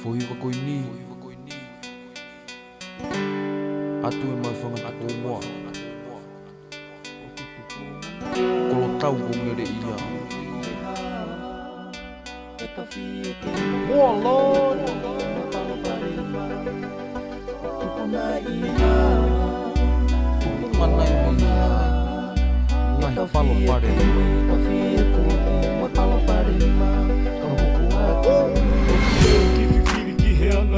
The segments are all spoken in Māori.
Fohiwa koe ni atu e mai whangata o moa Kolo tau ko ngere ia Moa Lord Manai mina Nai palo pare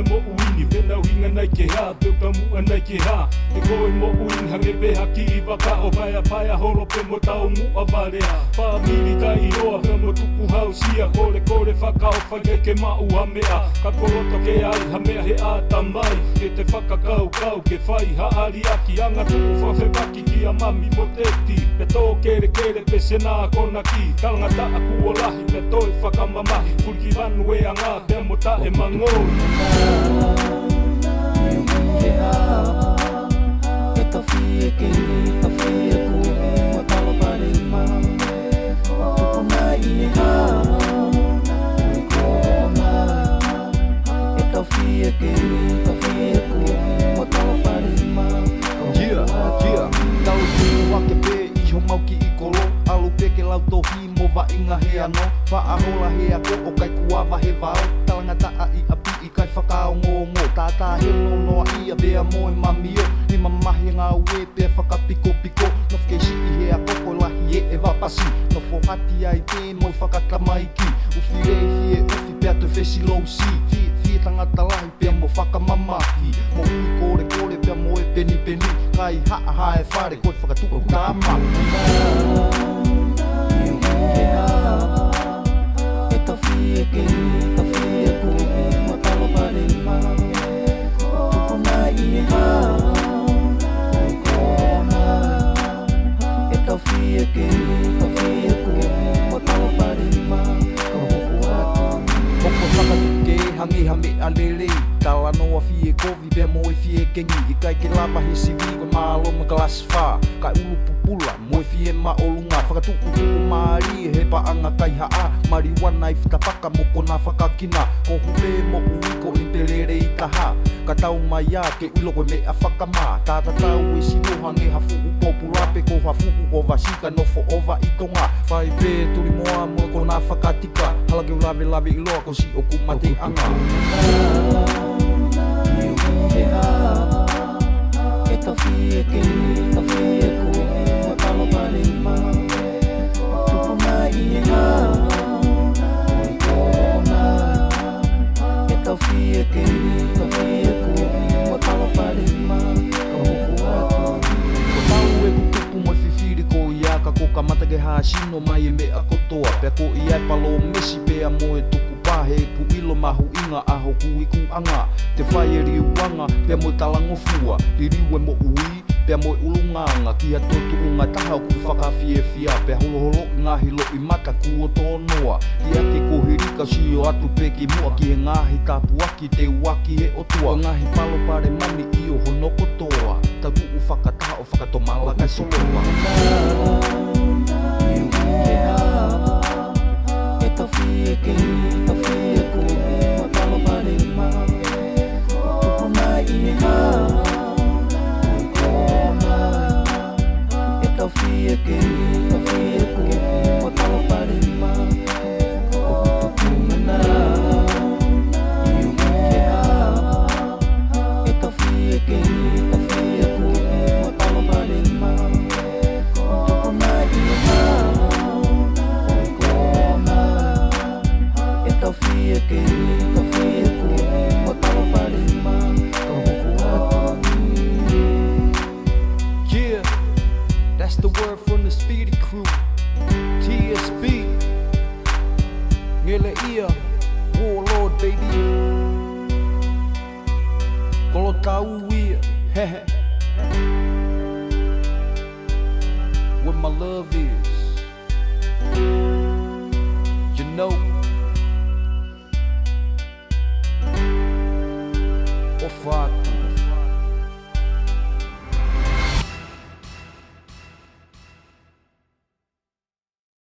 Ngai mo uini, pena uinga nai ke ha, tuka mua nai ke ha E koe mo uini hange peha ki I waka o paia paia horo pe mo tau mua varea Pāmiri ka I roa, pe mo tuku hausia Kore kore whaka o whage ke mau hamea Ka koroto ke ai hamea he ata mai Ke te whakakau kau ke whai haari aki Anga tuku whawhe baki ki a mami mo teti Pe tō kere kere pe sena kona ki Tangata aku o lahi pe toi whakamamahi Fulki vanu e anga pe mo ta e mangoi Inga he ano, whaahola he ako o kai kuawa he vau Talangata a I api I kai whakao ngongo Tata he no noa ia bea moe mamio Ni mamahi ngā ue pe whakapiko piko Nof kei si I he a koko lahi e wapasi Nofo hati ai pe moi whakatamaiki Ufi e fie ufi pea te whesi low si Fie tangata lahi pea mo whakamamaki Mo ui kore kore pea moe peni peni Kai haa hae whare koe whakatuku tāmaki Hangi hame alele Tala noa fie kovi bea moe fie kengi I kai ke lava he sivi koe maaloma kelas wha Kai ulu pupula moe fie maolunga Whakatuku tuku maari he paanga kai haa Mariwana I whitapaka moko na whakakina Ko hupe mo uiko I pelere I taha Ka tau mai a ke ulo koe mea whakama Tata tau e sino hange hafu upopulape Ko hafu o vasika nofo ova I tonga Whai pe turi moa moe ko na whakatika Halake ulawe lawe I loa ko si o kumate anga Ka matake hāsino mai e mea kotoa Pea ko I ai palo mesi pea moe tuku pahe Ku ilo mahu inga aho kui ku anga Te whai e riuanga pea moe talangofua Ririu e mo ui pea moe ulunganga Kia totu unga taha ku whakawhie fia Pea holo holo ngā hilo I mata ku o tonoa Ki ake ko hirika si o atu peki mua Ki he ngāhi tapu aki te waki he otua Ngāhi palo pare mami I o hono kotoa Tau u whakataha o whakatomala kai soloa Yeah, that's the word from the Speedy Crew. TSB, Ngele Ia.